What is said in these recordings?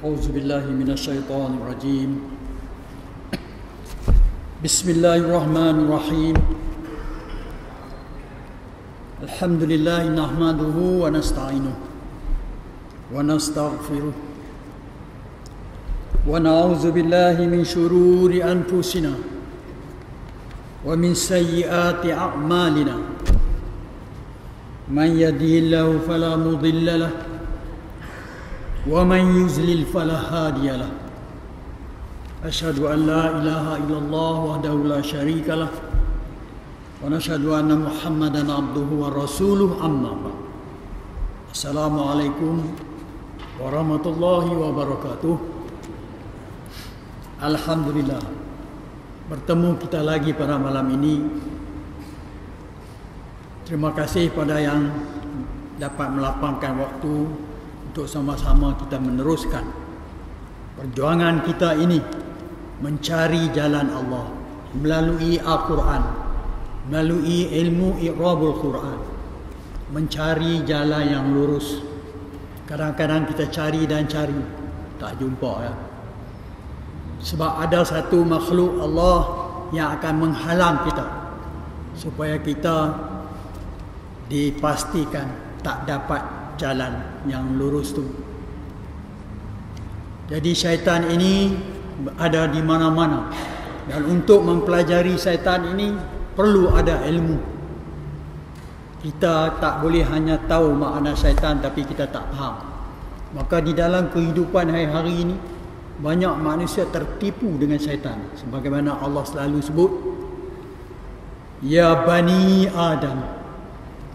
أعوذ بالله من الشيطان الرجيم. بسم الله الرحمن الرحيم. الحمد لله نحمده ونستعينه ونستغفره ونعوذ بالله من شرور أنفسنا ومن سيئات أعمالنا. من يهده الله فلا مضل له ومن يضلل فلا هادي له. أشهد أن لا إله إلا الله وحده لا شريك له ونشهد أن محمدا عبده ورسوله. أما بعد. السلام عليكم ورحمة الله وبركاته. Alhamdulillah, bertemu kita lagi pada malam ini. Terima kasih pada yang dapat melapangkan waktu untuk sama-sama kita meneruskan perjuangan kita ini mencari jalan Allah melalui Al-Quran, melalui ilmu i'rabul Quran, mencari jalan yang lurus. Kadang-kadang kita cari dan cari, tak jumpa ya. Sebab ada satu makhluk Allah yang akan menghalang kita supaya kita dipastikan tak dapat jalan yang lurus tu. Jadi syaitan ini ada di mana-mana, dan untuk mempelajari syaitan ini perlu ada ilmu. Kita tak boleh hanya tahu makna syaitan tapi kita tak faham. Maka di dalam kehidupan hari-hari ini banyak manusia tertipu dengan syaitan. Sebagaimana Allah selalu sebut, ya bani Adam,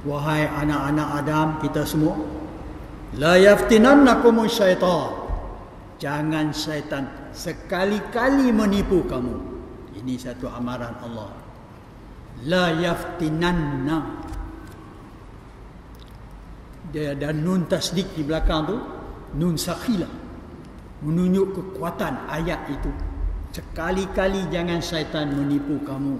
wahai anak-anak Adam, kita semua, la yaftinannakum syaitan, jangan syaitan sekali-kali menipu kamu. Ini satu amaran Allah. La yaftinanna, dia ada nun tasdik di belakang tu, nun sakhilah, menunjuk kekuatan ayat itu. Sekali-kali jangan syaitan menipu kamu.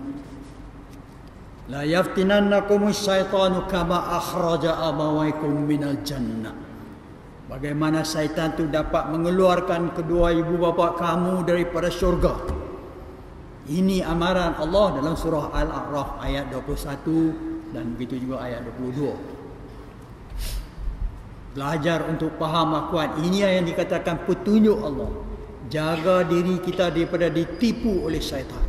La yaftinannakum syaitanu kama akhraja abawaykum minal jannah. Bagaimana syaitan itu dapat mengeluarkan kedua ibu bapa kamu daripada syurga. Ini amaran Allah dalam surah Al-A'raf ayat 21 dan begitu juga ayat 22. Belajar untuk faham akuan. Ini yang dikatakan petunjuk Allah. Jaga diri kita daripada ditipu oleh syaitan.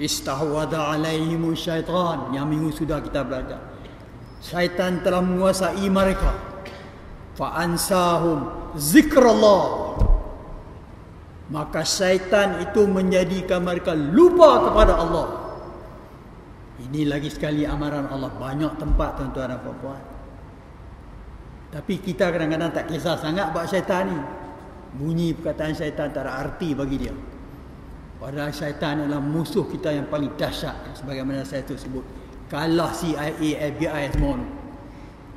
Istahwada alaihimu syaitan. Yang minggu sudah kita belajar. Syaitan telah menguasai mereka. Fa'ansahum zikrallah. Maka syaitan itu menjadikan mereka lupa kepada Allah. Ini lagi sekali amaran Allah. Banyak tempat tuan-tuan dan puan-puan. Tapi kita kadang-kadang tak kisah sangat buat syaitan ni. Bunyi perkataan syaitan tak ada arti bagi dia. Padahal syaitan adalah musuh kita yang paling dahsyat. Sebagaimana saya tu sebut, kalah CIA, FBI semua ni,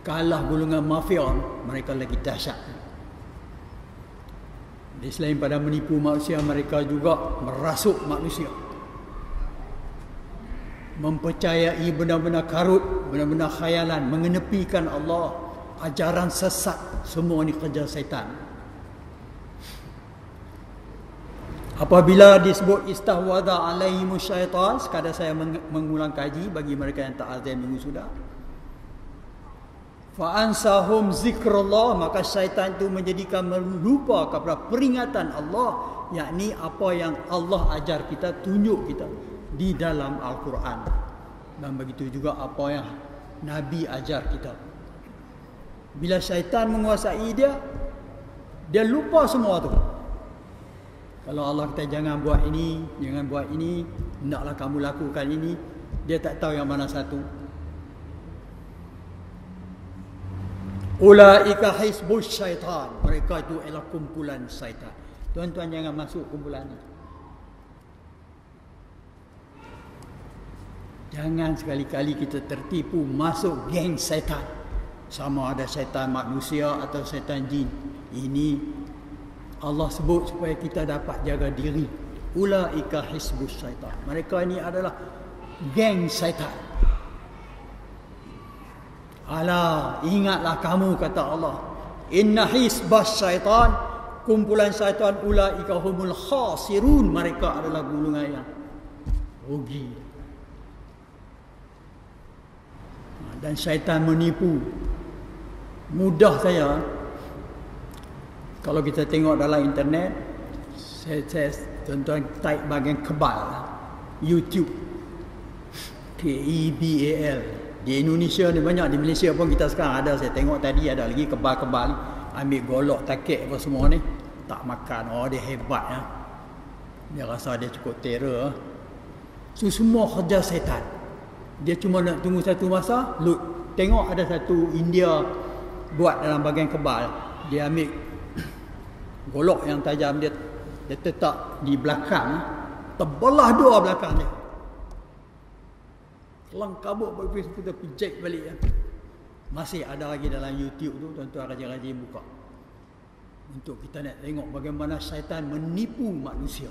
kalah golongan mafia, mereka lagi dahsyat. Jadi selain pada menipu manusia, mereka juga merasuk manusia, mempercayai benda-benda karut, benda-benda khayalan, mengenepikan Allah, ajaran sesat. Semua ni kerja syaitan. Apabila disebut istahwadha alaihimu syaitan, sekadar saya mengulang kaji bagi mereka yang tak azam minggu sudah. Fa'ansahum zikrullah, maka syaitan itu menjadikan melupa kepada peringatan Allah, yakni apa yang Allah ajar kita, tunjuk kita di dalam Al-Quran. Dan begitu juga apa yang Nabi ajar kita. Bila syaitan menguasai dia, dia lupa semua tu. Kalau Allah kata jangan buat ini, jangan buat ini, hendaklah kamu lakukan ini, dia tak tahu yang mana satu. Ulaika hizbus syaitan, mereka itu ialah kumpulan syaitan. Tuan-tuan jangan masuk kumpulan ini. Jangan sekali-kali kita tertipu masuk geng syaitan. Sama ada syaitan manusia atau syaitan jin. Ini Allah sebut supaya kita dapat jaga diri. Ulaika hizbus syaitan, mereka ini adalah geng syaitan. Ala, ingatlah kamu, kata Allah, inna hizbas syaitan kumpulan syaitan, ulaika humul khasirun, mereka adalah golongan yang rugi. Dan syaitan menipu. Mudah saya, kalau kita tengok dalam internet, saya tuan-tuan type bahagian kebal, YouTube, KEBAL. Di Indonesia ni banyak, di Malaysia pun kita sekarang ada, saya tengok tadi ada lagi kebal-kebal ni, ambil golok takik apa semua ni, tak makan. Oh, dia hebat ya. Dia rasa dia cukup terror. So semua kerja setan. Dia cuma nak tunggu satu masa, load. Tengok ada satu India buat dalam bahagian kebal, dia ambil golok yang tajam, dia letak di belakang, terbelah dua belakang dia. Kelang kabut berpis putar pijak balik ya. Masih ada lagi dalam YouTube tu, tuan-tuan rajin-rajin buka. Untuk kita nak tengok bagaimana syaitan menipu manusia.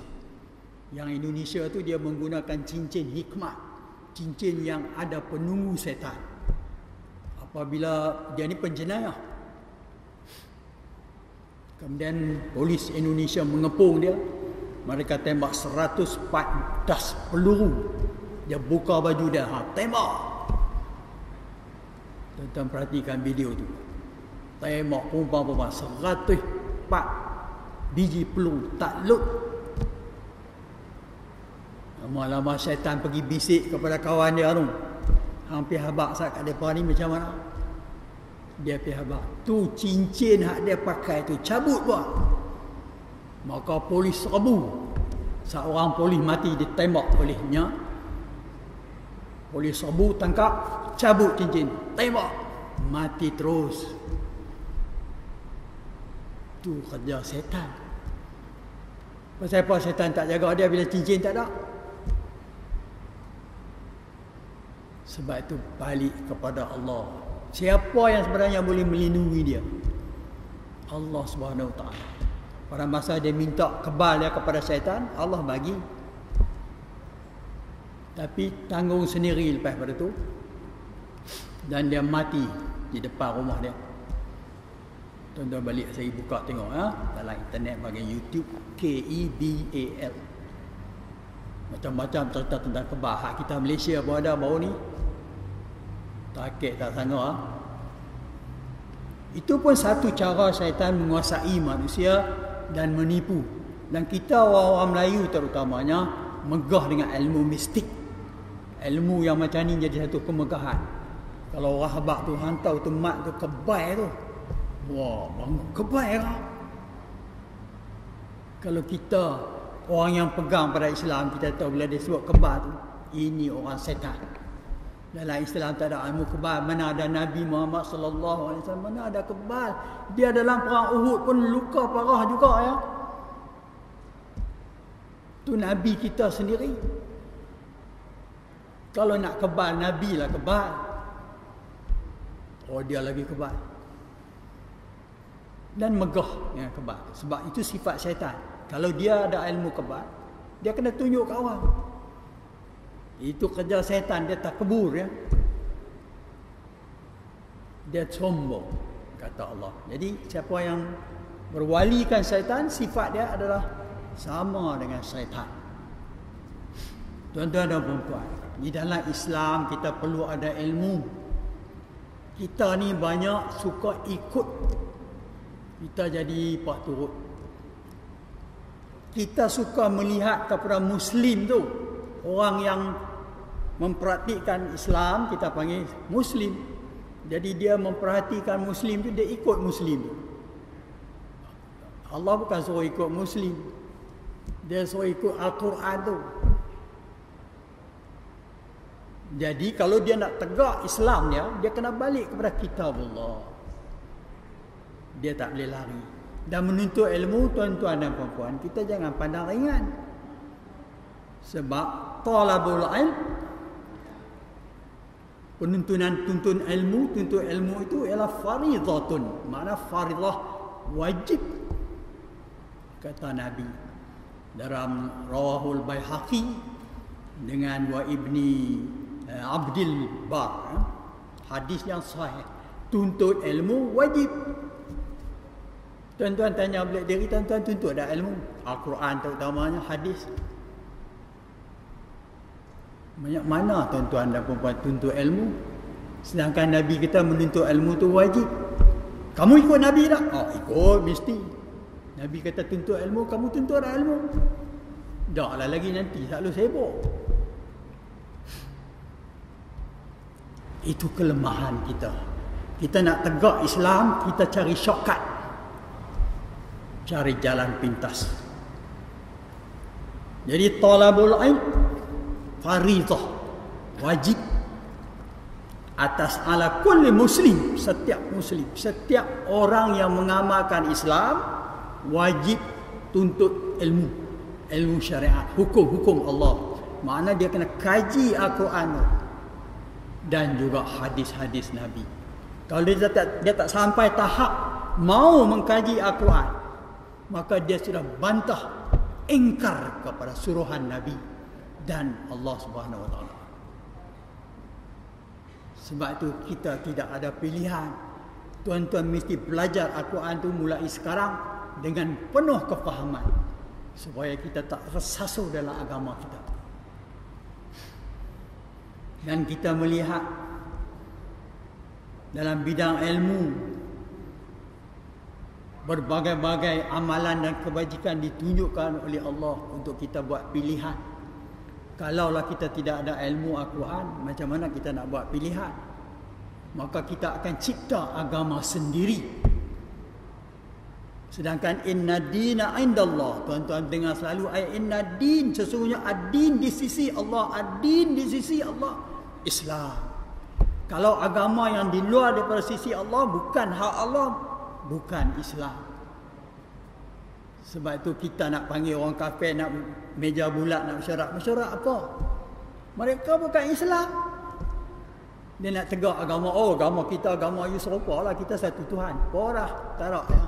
Yang Indonesia tu dia menggunakan cincin hikmat, cincin yang ada penunggu syaitan. Apabila dia ni penjenayah, kemudian polis Indonesia mengepung dia, mereka tembak 114 peluru. Dia buka baju dia, tembak. Tuan-tuan perhatikan video tu. Tembak perempuan-perempuan 104 biji peluru, tak load. Lama-lama syaitan pergi bisik kepada kawan dia tu. Hampir habak saat kat mereka ni macam mana? Dia pergi habak. Tu cincin hak dia pakai tu, cabut buat. Maka polis serbu. Seorang polis mati ditembak olehnya. Polis serbu, tangkap, cabut cincin, tembak, mati terus. Tu kerja setan. Pasal apa setan tak jaga dia bila cincin tak ada? Sebab itu balik kepada Allah. Siapa yang sebenarnya boleh melindungi dia? Allah Subhanahu Wa Taala. Pada masa dia minta kebal dia kepada syaitan, Allah bagi. Tapi tanggung sendiri lepas pada tu. Dan dia mati di depan rumah dia. Tuan-tuan balik saya buka tengok dalam internet bahagian YouTube, KEBAL. Macam-macam cerita tentang kebal. Hak kita Malaysia pun ada baru ni. Takik tak sangka. Itu pun satu cara syaitan menguasai manusia dan menipu. Dan kita orang-orang Melayu terutamanya megah dengan ilmu mistik. Ilmu yang macam ni jadi satu kemegahan. Kalau orang habak tu hantar tu mat tu kebai tu, wah, bang kebai lah. Kalau kita orang yang pegang pada Islam, kita tahu bila dia sebut kebal tu, ini orang setan. Dalam Islam tak ada ilmu kebal. Mana ada Nabi Muhammad sallallahu alaihi wasallam, mana ada kebal. Dia dalam perang Uhud pun luka parah juga ya. Tu Nabi kita sendiri. Kalau nak kebal, Nabi lah kebal. Oh, dia lagi kebal. Dan megah dengan kebal. Sebab itu sifat syaitan. Kalau dia ada ilmu kebal, dia kena tunjuk kat orang. Itu kerja syaitan, dia tak kebur ya. Dia sombong, kata Allah. Jadi siapa yang berwalikan syaitan, sifat dia adalah sama dengan syaitan. Tuan-tuan dan puan-puan, di dalam Islam kita perlu ada ilmu. Kita ni banyak suka ikut. Kita jadi pak turut. Kita suka melihat kepada Muslim tu. Orang yang mempraktikkan Islam, kita panggil Muslim. Jadi dia memperhatikan Muslim tu, dia ikut Muslim tu. Allah bukan suruh ikut Muslim. Dia suruh ikut Al-Quran tu. Jadi kalau dia nak tegak Islam dia kena balik kepada kitab Allah. Dia tak boleh lari. Dan menuntut ilmu, tuan-tuan dan puan-puan, kita jangan pandang ringan. Sebab talabul ilm, tuntun ilmu itu ialah faridatun. Makna faridah, wajib. Kata Nabi dalam Rawahul Baihaqi dengan wa Ibni Abdul Bar, hadis yang sahih. Tuntut ilmu wajib. Tuan-tuan tanya balik diri, tuan-tuan tuntut dah ilmu. Al-Quran terutamanya, hadis. Banyak mana tuan-tuan dan perempuan tuntut ilmu? Sedangkan Nabi kita menuntut ilmu tu wajib. Kamu ikut Nabi tak? Oh, ikut mesti. Nabi kata tuntut ilmu, kamu tuntut dah ilmu. Taklah lagi nanti selalu sibuk. Itu kelemahan kita. Kita nak tegak Islam, kita cari shortcut. Cari jalan pintas. Jadi talabul ilm faridah, wajib atas ala kulli muslim, setiap muslim, setiap orang yang mengamalkan Islam wajib tuntut ilmu, ilmu syariat, hukum-hukum Allah. Makna dia kena kaji Al-Quran dan juga hadis-hadis Nabi. Kalau dia tak sampai tahap mau mengkaji Al-Quran, maka dia sudah bantah, ingkar kepada suruhan Nabi dan Allah Subhanahu Wa Taala. Sebab itu kita tidak ada pilihan. Tuan-tuan mesti belajar Al-Quran itu mulai sekarang dengan penuh kefahaman supaya kita tak tersasar dalam agama kita. Dan kita melihat dalam bidang ilmu berbagai-bagai amalan dan kebajikan ditunjukkan oleh Allah untuk kita buat pilihan. Kalaulah kita tidak ada ilmu Al-Quran, macam mana kita nak buat pilihan? Maka kita akan cipta agama sendiri. Sedangkan inna dina indallah, tuan-tuan dengar selalu ayat inna din, sesungguhnya ad-din di sisi Allah, ad-din di sisi Allah Islam. Kalau agama yang di luar daripada sisi Allah bukan hak Allah, bukan Islam. Sebab itu kita nak panggil orang kafir nak meja bulat, nak mesyuarat. Mesyuarat apa? Mereka bukan Islam. Dia nak tegak agama. Oh, agama kita, agama you serupa lah. Kita satu Tuhan. Porah, tarak ya.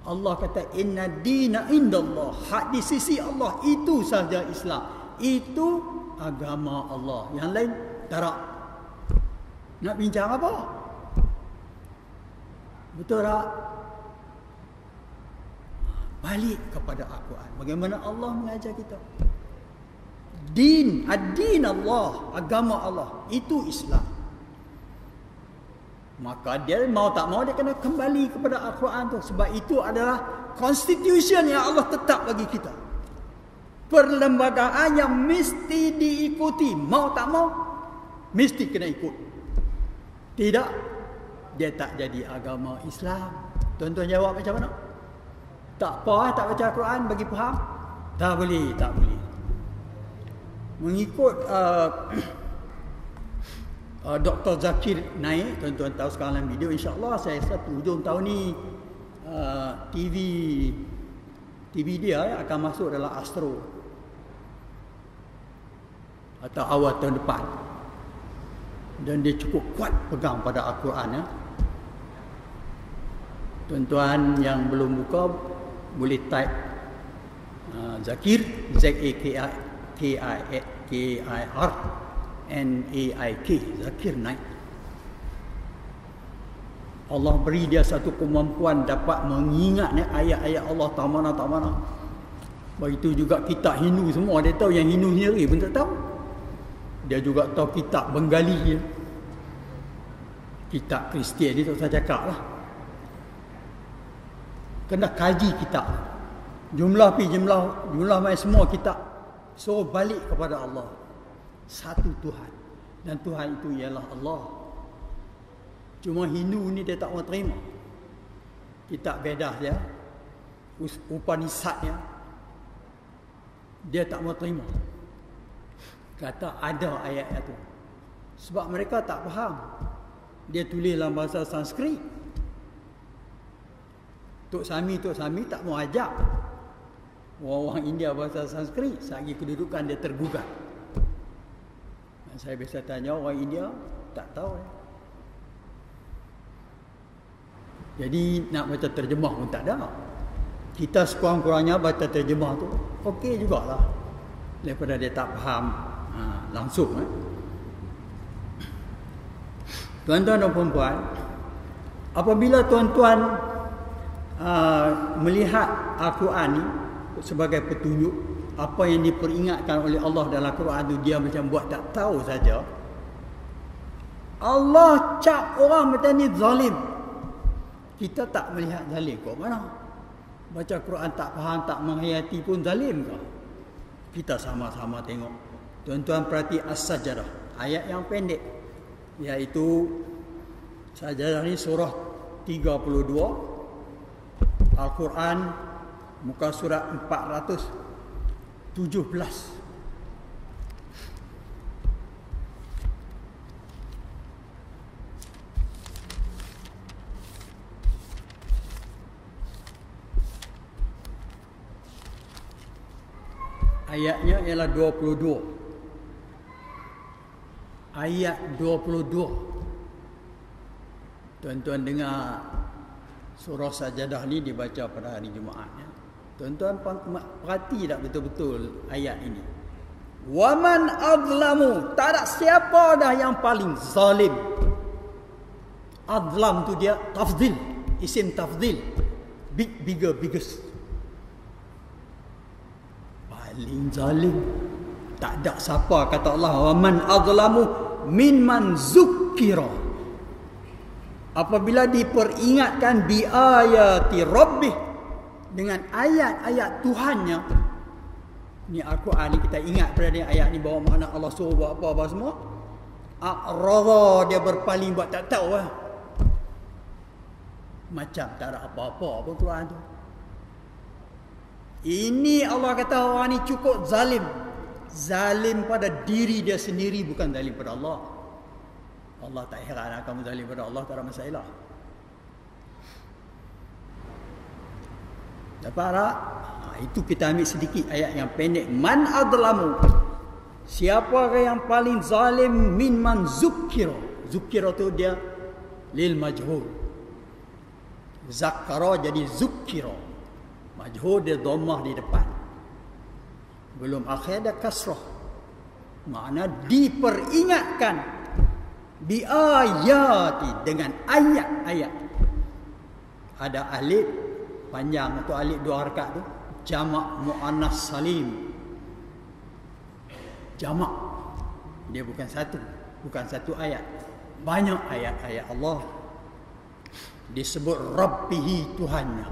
Allah kata inna dina indallah, hak di sisi Allah itu sahaja Islam. Itu agama Allah. Yang lain tarak. Nak bincang apa? Betul tak? Balik kepada Al-Quran. Bagaimana Allah mengajar kita? Din, ad-din Allah, agama Allah, itu Islam. Maka dia mau tak mau dia kena kembali kepada Al-Quran tu. Sebab itu adalah constitution yang Allah tetap bagi kita. Perlembagaan yang mesti diikuti. Mau tak mau, mesti kena ikut. Tidak, dia tak jadi agama Islam. Tuan-tuan jawab macam mana? Tak apa, tak baca Al-Quran bagi faham? Tak boleh, tak boleh. Mengikut Dr. Zakir Naik, tuan-tuan tahu sekarang dalam video, insya-Allah saya rasa hujung tahun ni TV dia akan masuk dalam Astro atau awal tahun depan. Dan dia cukup kuat pegang pada Al-Quran ya. Tuan-tuan yang belum buka boleh type Zakir, Z-A-K-I-R N-A-I-K, Zakir Naik. Allah beri dia satu kemampuan dapat mengingat ayat-ayat Allah tak mana. Begitu juga kitab Hindu semua, dia tahu yang Hindu sendiri pun tak tahu. Dia juga tahu kitab Bengali dia. Kitab Kristian dia tak usah cakap lah. Kena kaji kitab. Jumlah main semua kitab. So balik kepada Allah. Satu Tuhan. Dan Tuhan itu ialah Allah. Cuma Hindu ni dia tak mau terima. Kitab Vedas dia, Upanishad dia tak mau terima. Kata ada ayat itu. Sebab mereka tak faham. Dia tulis dalam bahasa Sanskrit. Tok Sami tak mau ajak orang India bahasa Sanskrit. Sagi kedudukan dia tergugat. Dan saya biasa tanya orang India tak tahu. Jadi nak baca terjemah pun tak ada. Kita sekurang-kurangnya baca terjemah tu okey jugalah. Daripada dia tak faham langsung. Tuan-tuan dan puan-puan, apabila tuan-tuan melihat Al-Quran ni sebagai petunjuk, apa yang diperingatkan oleh Allah dalam Al-Quran tu dia macam buat tak tahu saja. Allah cap orang macam ni zalim. Kita tak melihat zalim kok mana? Baca Quran tak faham, tak menghayati pun zalim ke? Kita sama-sama tengok. Tuan-tuan perhati As-Sajdah, ayat yang pendek, iaitu Sajdah ni surah 32 Al-Quran, muka surat 417. Ayatnya ialah 22. Ayat 22. Tuan-tuan dengar surah Sajdah ni dibaca pada hari Jumaat ya. Tuan-tuan perhati tak betul-betul ayat ini. Waman azlamu, tak ada siapa dah yang paling zalim. Azlam tu dia tafdhil, isim tafdhil. Big, bigger, biggest. Paling zalim. Tak ada siapa, kata Allah, waman azlamu mimman zukkira. Apabila diperingatkan bi ayati rabbih, dengan ayat-ayat Tuhannya. Ni Al-Quran ni kita ingat pada ni ayat ni bahawa makna Allah suruh buat apa-apa semua. A'radha, dia berpaling buat tak tahu lah. Macam tak ada apa-apa pun Quran tu. Ini Allah kata orang ni cukup zalim. Zalim pada diri dia sendiri, bukan zalim pada Allah. Allah tak heran kamu zalim pada Allah, tak ada masalah. Dapat tak? Itu kita ambil sedikit ayat yang pendek. Man adlamu, siapakah yang paling zalim min man zukkira. Zukkira tu dia lil majhul. Zakara jadi zukkira. Majhul dia dhammah di depan, belum akhir ada kasrah. Makna diperingatkan bi ayati, dengan ayat-ayat. Ada alif panjang atau alif 2 harakat tu, jamak muannas salim. Jamak, dia bukan satu ayat, banyak ayat-ayat Allah disebut Rabbihi, Tuhannya,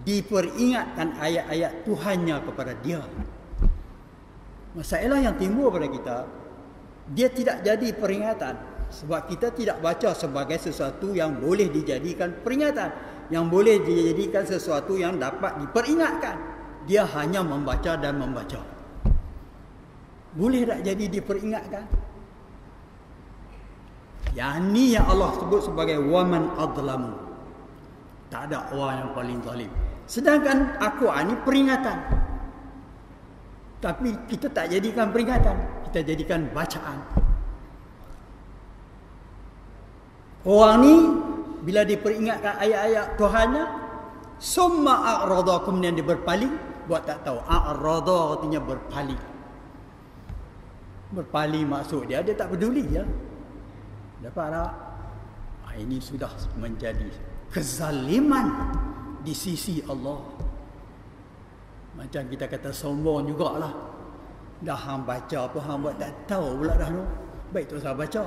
diperingatkan ayat-ayat Tuhannya kepada dia. Masalah yang timbul pada kita, dia tidak jadi peringatan sebab kita tidak baca sebagai sesuatu yang boleh dijadikan peringatan, yang boleh dijadikan sesuatu yang dapat diperingatkan. Dia hanya membaca dan membaca. Boleh tak jadi diperingatkan? Yang ni yang Allah sebut sebagai waman adlamu. Tak ada orang yang paling zalim. Sedangkan Al-Quran ni peringatan. Tapi kita tak jadikan peringatan, kita jadikan bacaan. Orang ni bila diperingatkan ayat-ayat Tuhannya, summa a'radha, kemudian dia berpaling, buat tak tahu. A'radha artinya berpaling. Berpaling maksud dia tak peduli ya. Dapat tak? Ini sudah menjadi kezaliman di sisi Allah. Macam kita kata sombong jugalah. Dah hang baca apa hang buat tak tahu pula dah tu. Baik tu saya baca.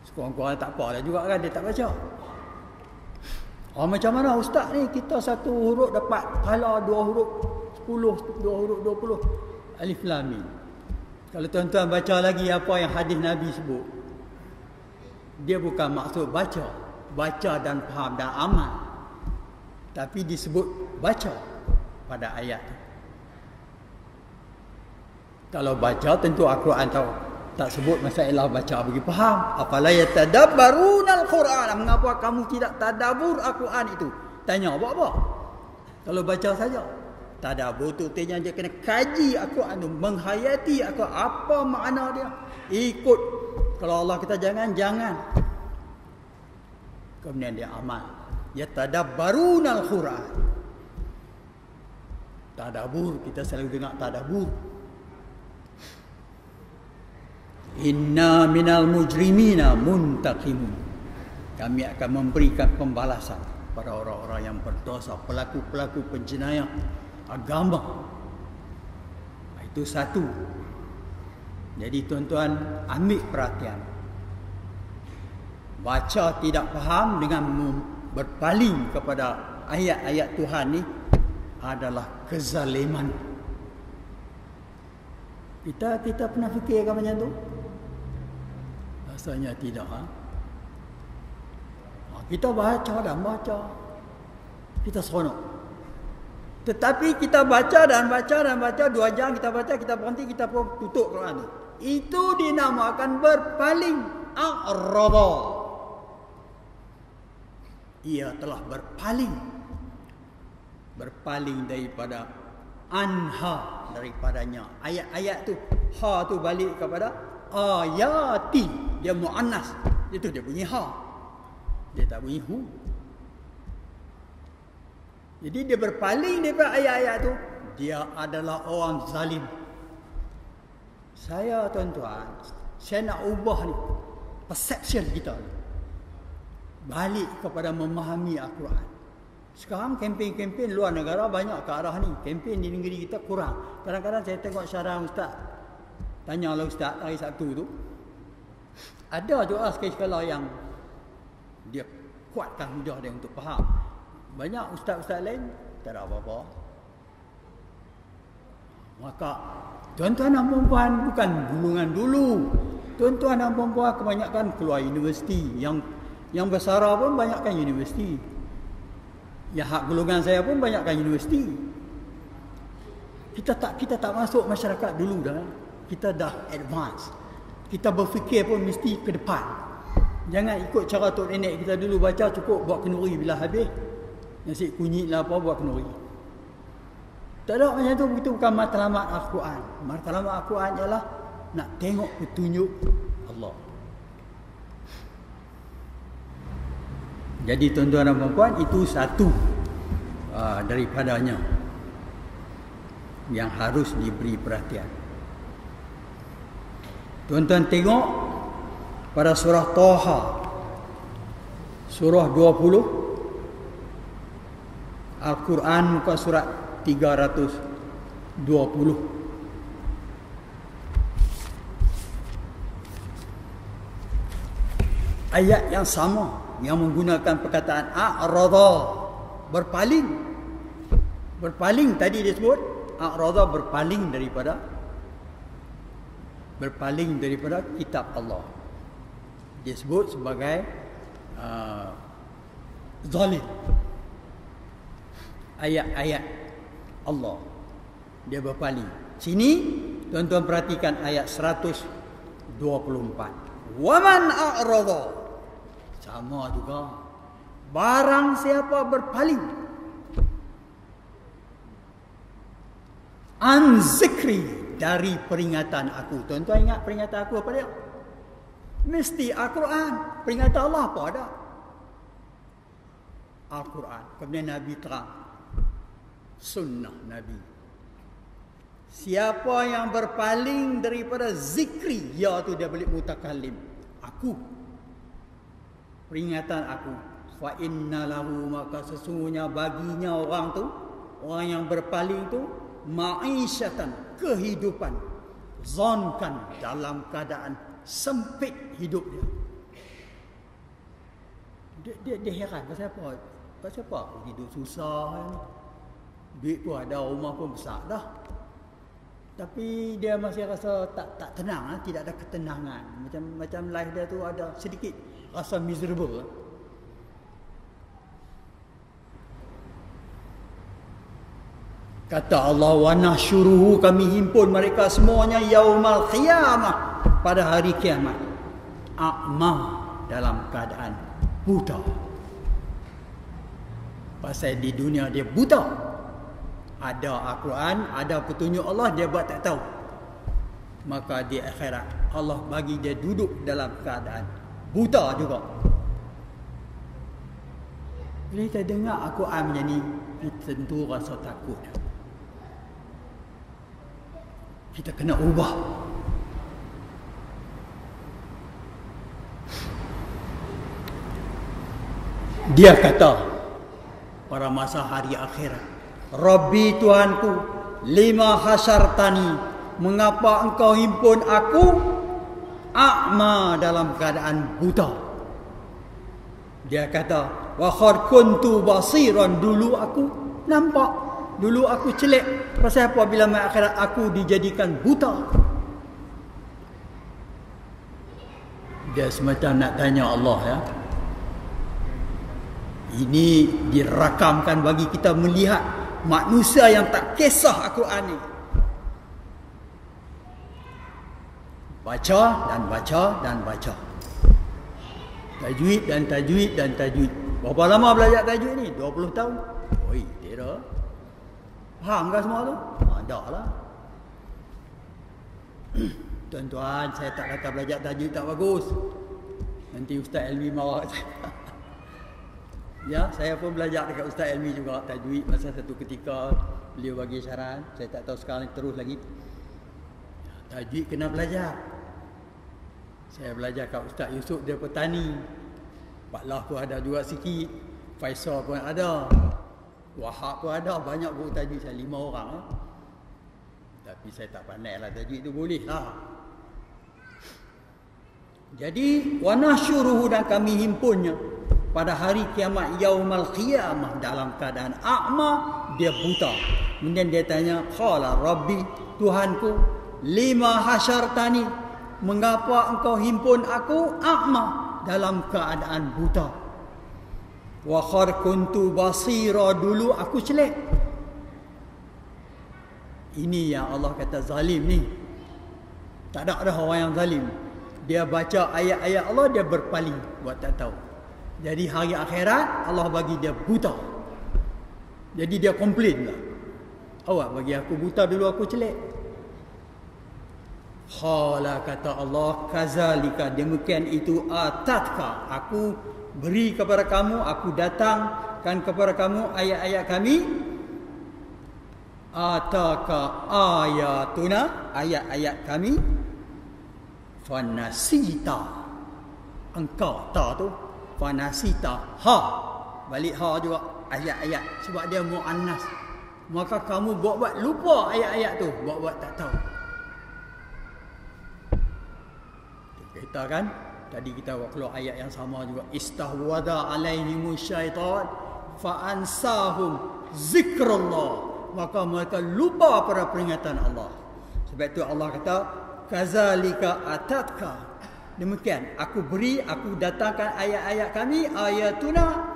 Sekurang-kurang tak apa lah juga kan dia tak baca. Macam mana ustaz ni, kita satu huruf dapat pahala 2 huruf 10, 2 huruf 20. Alif lam mim. Kalau tuan-tuan baca lagi apa yang hadis Nabi sebut, dia bukan maksud baca dan faham dan amal, tapi disebut baca pada ayat tu. Kalau baca tentu Al-Quran tahu. Tak sebut masalah baca bagi faham. Afala yatadabbarunal Quran, mengapa kamu tidak tadabbur Al-Quran itu? Tanya buat apa? Kalau baca saja. Tadabbur tu artinya dia kena kaji Al-Quran tu, menghayati Al-Quran, apa makna dia. Ikut. Kalau Allah kata jangan, jangan. Kemudian dia amal. Yatadabbarunal Quran. Tadabbur, kita selalu dengar tadabbur. Inna minal mujrimina muntaqimun. Kami akan memberikan pembalasan. kepada orang-orang yang berdosa, pelaku-pelaku penjenayah agama. Itu satu. Jadi tuan-tuan ambil perhatian. Baca tidak faham dengan berpaling kepada ayat-ayat Tuhan ni adalah kezaliman. Kita pernah fikirkan macam tu? Rasanya tidak. Kita baca dan baca, kita seronok. Tetapi kita baca dan baca 2 jam kita baca, kita berhenti, kita pun tutup Quran tu. Itu dinamakan berpaling. A'rada. Ia telah berpaling daripada anha, daripadanya. Ayat-ayat tu, ha tu balik kepada ayati. Dia muannas. Itu dia bunyi ha. Dia tak bunyi hu. Jadi dia berpaling daripada ayat-ayat tu. Dia adalah orang zalim. Saya tuan-tuan, saya nak ubah ni perception kita ni. Balik kepada memahami Al-Quran. Sekarang kempen-kempen luar negara banyak ke arah ni. Kempen di negeri kita kurang. Kadang-kadang saya tengok syarah ustaz. Tanyalah ustaz hari Sabtu tu. Ada juga sekali-sekala yang dia kuatkan hujah dia untuk faham. Banyak ustaz-ustaz lain tak ada apa-apa. Maka tuan-tuan dan perempuan bukan gulungan dulu. Tuan-tuan dan perempuan kebanyakan keluar universiti. Yang bersara pun banyakkan universiti. Yang hak golongan saya pun banyakkan universiti. Kita tak masuk masyarakat dulu dah. Kita dah advance. Kita berfikir pun mesti ke depan. Jangan ikut cara tok nenek kita dulu baca cukup buat kenduri bila habis. Nasi kunyit lah apa buat kenduri. Tak ada macam tu, begitu bukan matlamat Al-Quran. Matlamat Al-Quran ialah nak tengok petunjuk Allah. Jadi tuan-tuan dan puan-puan, itu satu daripadanya yang harus diberi perhatian. Tuan-tuan tengok pada surah Taha, surah 20, Al-Quran muka surat 320. Ayat yang sama yang menggunakan perkataan a'rada, berpaling tadi disebut a'rada, berpaling daripada kitab Allah, disebut sebagai zalim. Ayat-ayat Allah dia berpaling. Sini tuan-tuan perhatikan ayat 124. Waman a'rada, sama juga, barang siapa berpaling an zikri, dari peringatan aku. Tuan-tuan ingat peringatan aku apa dia? Mesti Al-Quran. Peringatan Allah apa ada? Al-Quran. Kemudian Nabi terang sunnah Nabi. Siapa yang berpaling daripada zikri, iaitu dia balik mutakallim, aku, peringatan aku, fa inna lahu, maka sesungguhnya baginya orang tu, orang yang berpaling tu, ma'isyatan, kehidupan, zonkan, dalam keadaan sempit hidup dia. Dia heran pasal apa? Pasal apa aku hidup susah kan? Duit pun ada, rumah pun besar dah. Tapi dia masih rasa tak tenang, tidak ada ketenangan. Macam life dia tu ada sedikit rasa miserable. Kata Allah, wa nahsyuruhu, kami himpun mereka semuanya yaumal qiyamah, pada hari kiamat, a'ma, dalam keadaan buta. Pasal di dunia dia buta. Ada Al-Quran, ada petunjuk Allah, dia buat tak tahu. Maka di akhirat Allah bagi dia duduk dalam keadaan buta juga. Bila kita dengar Al-Quran macam ni, kita tentu rasa takut. Kita kena ubah. Dia kata, pada masa hari akhirat. Rabbi, Tuhanku, lima hasyartani, mengapa engkau himpun aku a'ma, dalam keadaan buta. Dia kata, wa qad kuntu basiran, dulu aku nampak, dulu aku celik. Pasal apa? Bila mai akhirat aku dijadikan buta. Dia semacam nak tanya Allah, ya. Ini dirakamkan bagi kita melihat manusia yang tak kisah Al-Quran ni. Baca dan baca dan baca. Tajwid dan tajwid dan tajwid. Berapa lama belajar tajwid ni? 20 tahun. Oi, tidak. Faham ke semua tu? Tak lah. Tuan-tuan, saya tak kata belajar tajwid tak bagus. Nanti Ustaz Elmi marah saya. Ya, saya pun belajar dekat Ustaz Elmi juga tajwid. Masa satu ketika beliau bagi syarat, saya tak tahu sekarang terus lagi. Tajwid kena belajar. Saya belajar kat Ustaz Yusuf, dia petani. Pak Lah pun ada juga sikit. Faisal pun ada. Wahab pun ada. Banyak guru tajwid saya, 5 orang. Tapi saya tak pandai lah tajwid tu, boleh lah. Jadi wa nasyuruhu, dan kami himpunnya pada hari kiamat, yaumal qiyamah, dalam keadaan a'ma, dia buta. Kemudian dia tanya, qala rabbi, Tuhanku, lima hasyartani, mengapa engkau himpun aku a'ma, dalam keadaan buta. Wa qad kuntu basira, dulu aku celik. Ini yang Allah kata zalim ni. Tak ada orang yang zalim. Dia baca ayat-ayat Allah, dia berpaling, buat tak tahu. Jadi hari akhirat Allah bagi dia buta. Jadi dia komplain lah. Awak bagi aku buta, dulu aku celik. Qala, kata Allah, kazalika, demikian itu, atatka, aku beri kepada kamu, aku datangkan kepada kamu ayat-ayat kami. Ataka ayatuna, ayat-ayat kami. Fanasita, engkau tak tu. Fanasita, ha, balik ha juga, ayat-ayat, sebab dia muannas. Maka kamu buat-buat lupa ayat-ayat tu, buat-buat tak tahu. Kita kan tadi kita buat keluar ayat yang sama juga, istahwada alaihimus syaitan fa ansahum zikrullah, maka mereka lupa pada peringatan Allah. Sebab itu Allah kata, kazalika atatka, demikian aku beri, aku datangkan ayat-ayat kami, ayatuna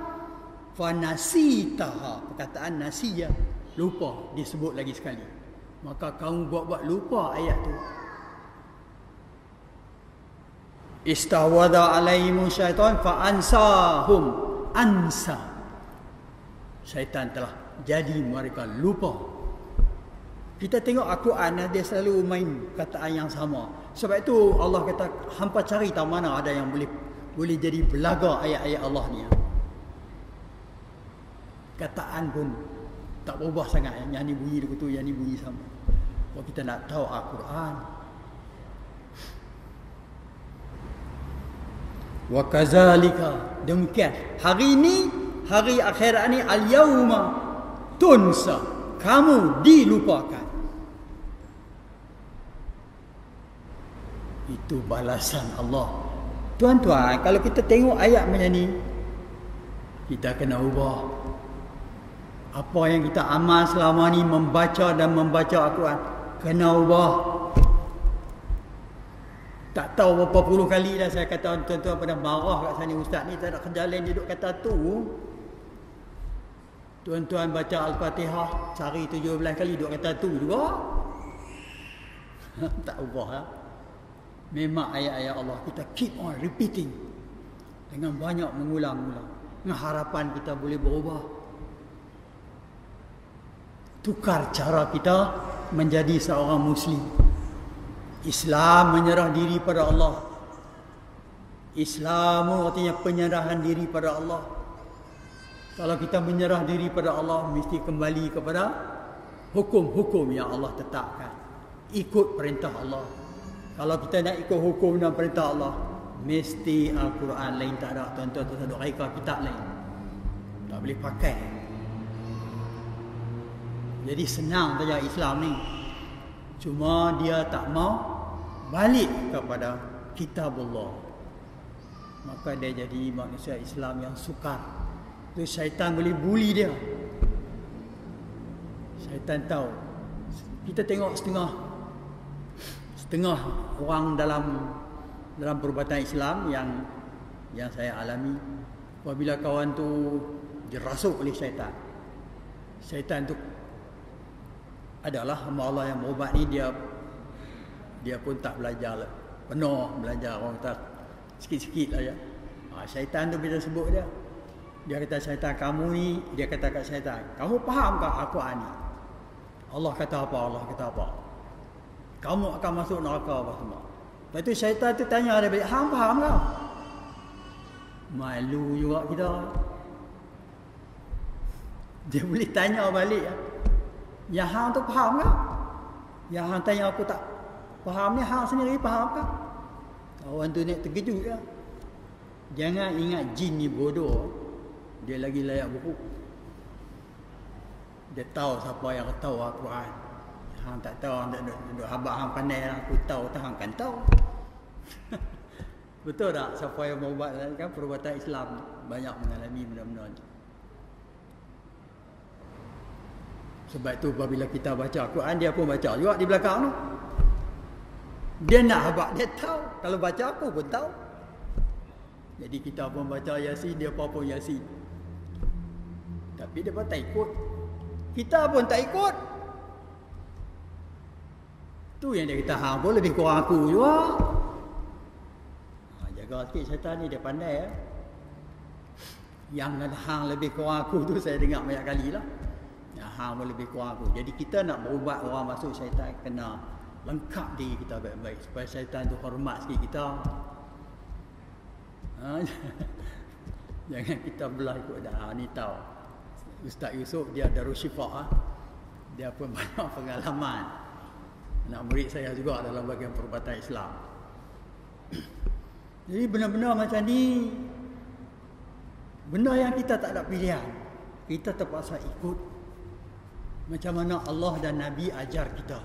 fanasitaha, perkataan nasiya, lupa, disebut lagi sekali. Maka kamu buat-buat lupa ayat tu. Istawada alaihimu syaitan fa ansahum, ansa, syaitan telah jadi mereka lupa. Kita tengok Al-Quran, dia selalu main kataan yang sama. Sebab itu Allah kata, hampa cari tahu mana ada yang boleh jadi belaga ayat-ayat Allah ni. Kataan pun tak berubah sangat. Yang ni bunyi begitu, yang ni bunyi sama. Kalau kita nak tahu Al-Quran. Wa kazalika, demikian hari ini, hari akhirat ni, al-yauma tunsa, kamu dilupakan. Itu balasan Allah. Tuan-tuan, kalau kita tengok ayat macam ni, kita kena ubah. Apa yang kita amal selama ni, membaca dan membaca Al-Quran, kena ubah. Tak tahu berapa puluh kali dah saya kata, tuan-tuan pada marah kat sana, ustaz ni tak ada kerja lain, duduk kata tu. Tuan-tuan baca Al-Fatihah sehari 17 kali, duduk kata tu juga. Tak ubah lah. Memang ayat-ayat Allah kita keep on repeating, dengan banyak mengulang-ulang, dengan harapan kita boleh berubah. Tukar cara kita menjadi seorang Muslim. Islam menyerah diri pada Allah. Islam artinya penyerahan diri pada Allah. Kalau kita menyerah diri pada Allah, mesti kembali kepada hukum-hukum yang Allah tetapkan. Ikut perintah Allah. Kalau kita nak ikut hukum dan perintah Allah, mesti Al-Quran lain tak ada. Tuan-tuan tak ada reka kitab lain. Tak boleh pakai. Jadi senang saja Islam ni. Cuma dia tak mau balik kepada kitabullah. Maka dia jadi manusia Islam yang sukar. Tu syaitan boleh bully dia. Syaitan tahu. Kita tengok setengah orang dalam perubatan Islam yang saya alami, apabila kawan tu dirasuk oleh syaitan. Syaitan tu adalah hamba Allah yang berubat ni, dia pun tak belajar penuh, belajar orang kata sikit-sikit lah ya. Syaitan tu bila sebut dia kata, syaitan kamu ni, dia kata kat syaitan, kamu faham tak Al-Quran ni? Allah kata apa, Allah kata apa? Kamu akan masuk neraka apa semua. Lepas tu syaitan tu tanya dia balik, hang faham tak? Malu juga kita. Dia boleh tanya balik. Yang hang tu faham tak? Yang hang tanya aku tak faham ni, hang sendiri faham tak? Kawan tu nak terkejut ya. Jangan ingat jin ni bodoh. Dia lagi layak buku. Dia tahu siapa yang tahu Al-Quran. Hang tak tahu, hang tak duduk habaq hang pandai, aku tahu tak, hang kan tahu. Betul tak? Siapa yang mau buat kan perubatan Islam banyak mengalami benda-benda ni. Sebab tu apabila kita baca Al-Quran, dia pun baca juga di belakang tu. Dia nak habaq, dia tahu. Kalau baca aku pun tahu. Jadi kita pun baca Yasin, dia pun Yasin. Tapi dia pun tak ikut. Kita pun tak ikut. Tu yang dia kata, hang pun lebih kurang aku juga. Jaga sikit syaitan ni, dia pandai ya. Yang hang lebih kurang aku tu saya dengar banyak kali lah. Hang pun lebih kurang aku. Jadi kita nak berubat orang masuk syaitan, kena lengkap diri kita baik-baik supaya syaitan tu hormat sikit kita. Jangan kita belah ikut dah. Ni tahu Ustaz Yusof, dia Darul Syifa. Dia pun banyak pengalaman. Anak murid saya juga dalam bahagian perubatan Islam. Jadi benda-benda macam ni, benda yang kita tak ada pilihan, kita terpaksa ikut macam mana Allah dan Nabi ajar kita.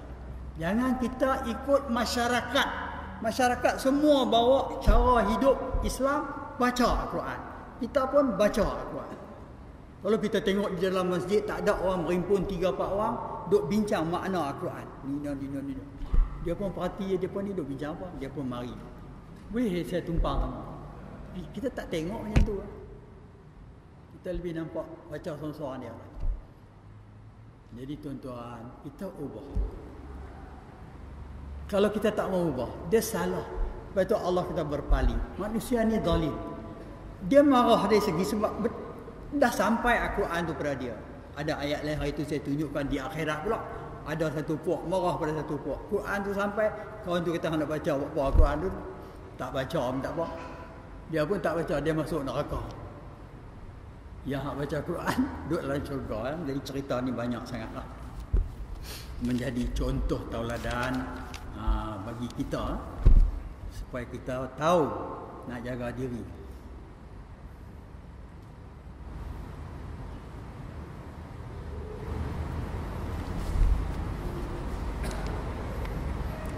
Jangan kita ikut masyarakat. Masyarakat semua bawa cara hidup Islam, baca Al-Quran. Kita pun baca Al-Quran. Kalau kita tengok di dalam masjid, tak ada orang berhimpun 3-4 orang duk bincang makna Al-Quran. Ni. Dia pun perhati, dia pun ni duk bincang apa, dia pun mari. Boleh saya tumpang sama. Kita tak tengok macam tu. Kita lebih nampak baca seorang-seorang dia. Jadi tuan-tuan, kita ubah. Kalau kita tak mau ubah, dia salah. Lepas tu Allah kita berpaling. Manusia ni zalim. Dia marah dari segi sebab dah sampai Al-Quran tu pada dia. Ada ayat lain hari tu saya tunjukkan di akhirat pula. Ada satu puak marah pada satu puak. Quran tu sampai, kawan tu kata nak baca apa Quran tu. Tak baca pun tak apa. Dia pun tak baca, dia masuk neraka. Yang hak baca Quran duduk dalam syurga. Jadi cerita ni banyak sangatlah. Menjadi contoh tauladan bagi kita supaya kita tahu nak jaga diri.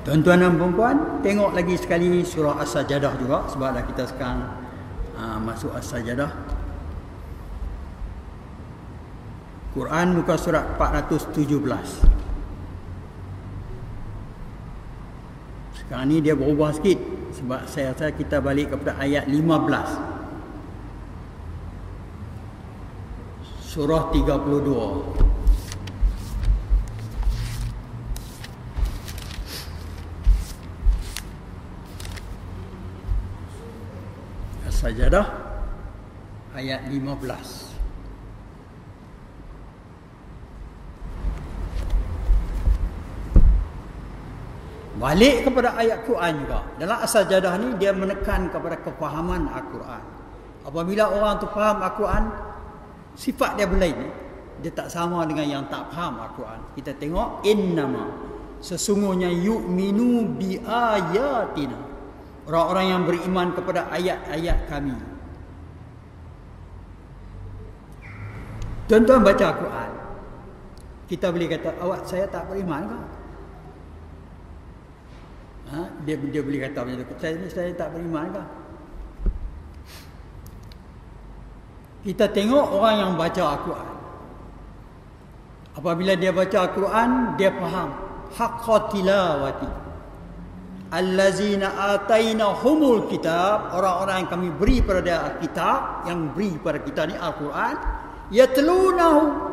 Tuan-tuan dan puan-puan, tengok lagi sekali surah As-Sajdah juga, sebab dah kita sekarang masuk As-Sajdah. Quran muka surat 417. Sekarang ni dia berubah sikit sebab saya rasa kita balik kepada ayat 15. Surah 32. As-Sajdah ayat 15. Balik kepada ayat Quran juga. Dalam As-Sajdah ni dia menekan kepada kefahaman Al-Quran. Apabila orang tu faham Al-Quran, sifat dia berlain. Dia tak sama dengan yang tak faham Al-Quran. Kita tengok, innama, sesungguhnya yu'minu bi ayatina. Orang-orang yang beriman kepada ayat-ayat kami. Tuan-tuan baca Al-Quran. Kita boleh kata, awak saya tak beriman ke? Dia boleh kata macam tu, saya tak beriman ke? Kita tengok orang yang baca Al-Quran. Apabila dia baca Al-Quran, dia faham haqqa tilawati. Allazina atainahumul kitab, orang-orang yang kami beri pada kitab, yang beri pada kita ni Al-Quran, yatlunahu,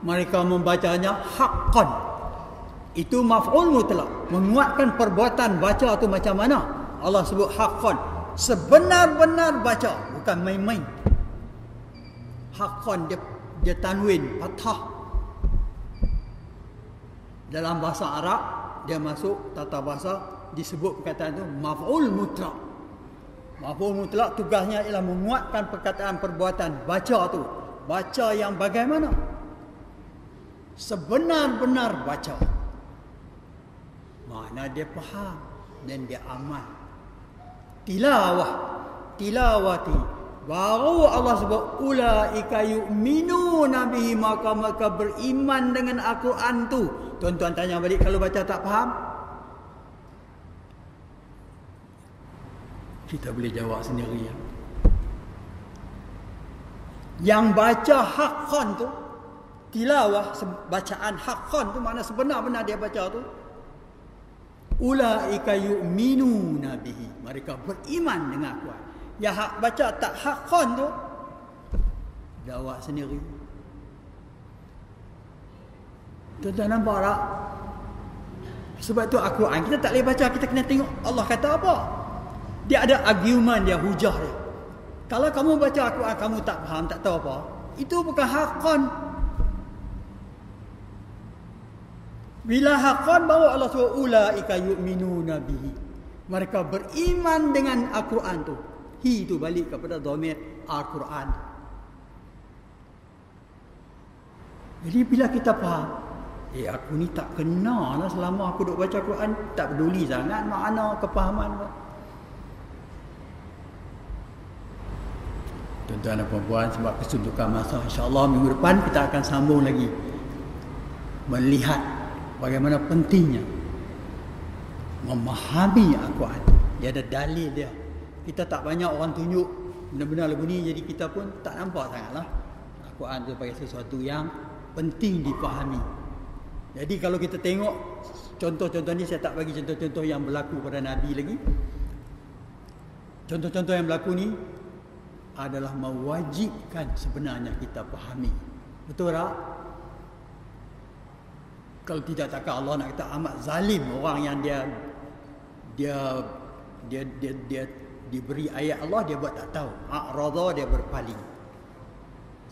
mereka membacanya haqqan. Itu maf'ul mutlaq, menguatkan perbuatan baca tu macam mana. Allah sebut haqqan, sebenar-benar baca, bukan main-main. Haqqan dia tanwin fathah. Dalam bahasa Arab dia masuk tata bahasa, disebut perkataan itu maf'ul mutlaq. Maf'ul mutlaq tugasnya ialah menguatkan perkataan perbuatan baca tu. Baca yang bagaimana? Sebenar-benar baca. Mana dia faham dan dia amal. Tilawati. Baru Allah sebut ulaika yu'minuna bihi, maka beriman dengan Al-Quran tu. Tuan-tuan tanya balik, kalau baca tak faham? Kita boleh jawab sendiri ya. Yang baca haqqan tu, tilawah bacaan haqqan tu, makna sebenar-benar dia baca tu, ulaika yu'minuna bihi, mereka beriman dengan Al-Quran. Yang baca tak haqqan tu, jawab sendiri. Tuan-tuan nampak tak? Sebab tu Al-Quran kita tak boleh baca, kita kena tengok Allah kata apa. Dia ada argument dia, hujah dia. Kalau kamu baca Al-Quran kamu tak faham, tak tahu apa, itu bukan haqqan. Bila haqqan baru Allah suruh ulaika yu'minuna bihi, mereka beriman dengan Al-Quran tu. Hi tu balik kepada dhamir Al-Quran. Jadi bila kita faham, aku ni tak kena lah selama aku duk baca Quran, tak peduli sangat makna kepahaman. Tuan-tuan dan puan-puan, sebab kesuntukan masa, insya-Allah minggu depan kita akan sambung lagi melihat bagaimana pentingnya memahami Al-Quran. Dia ada dalil dia. Kita tak banyak orang tunjuk benar-benar lagu ni, jadi kita pun tak nampak sangatlah Al-Quran itu sebagai sesuatu yang penting dipahami. Jadi kalau kita tengok contoh-contoh ni, saya tak bagi contoh-contoh yang berlaku pada Nabi lagi. Contoh-contoh yang berlaku ni adalah mewajibkan sebenarnya kita fahami. Betul tak? Kalau tidak, takkan Allah nak kata amat zalim orang yang dia diberi ayat Allah, dia buat tak tahu. A'radha, dia berpaling.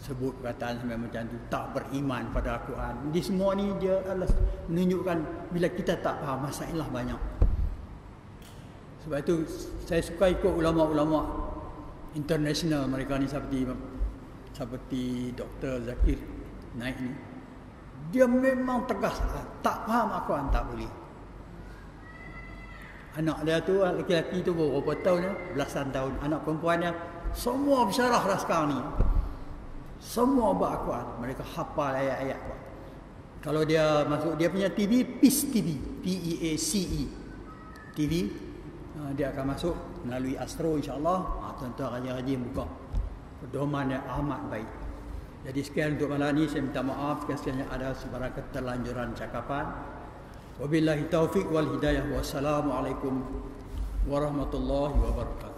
Sebut perkataan sampai macam tu, tak beriman pada Al-Quran. Di semua ni dia adalah menunjukkan bila kita tak faham, masalah banyak. Sebab itu saya suka ikut ulama-ulama international mereka ni, seperti Dr. Zakir Naik ni. Dia memang tegas, tak faham Al-Quran tak boleh. Anak dia tu, lelaki tu berapa tahun ya? Belasan tahun. Anak perempuan dia semua bersyarah dah sekarang ni. Semua buat Al-Quran. Mereka hafal ayat-ayat. Kalau dia masuk dia punya TV, Peace TV, P-E-A-C-E TV, dia akan masuk melalui Astro, insya-Allah. Tuan-tuan rajin-rajin buka. Pedoman yang amat baik. Jadi sekian untuk malam ni, saya minta maaf sekiranya ada sebarang keterlanjuran cakapan. Wabillahi taufiq wal hidayah. Wassalamualaikum warahmatullahi wabarakatuh.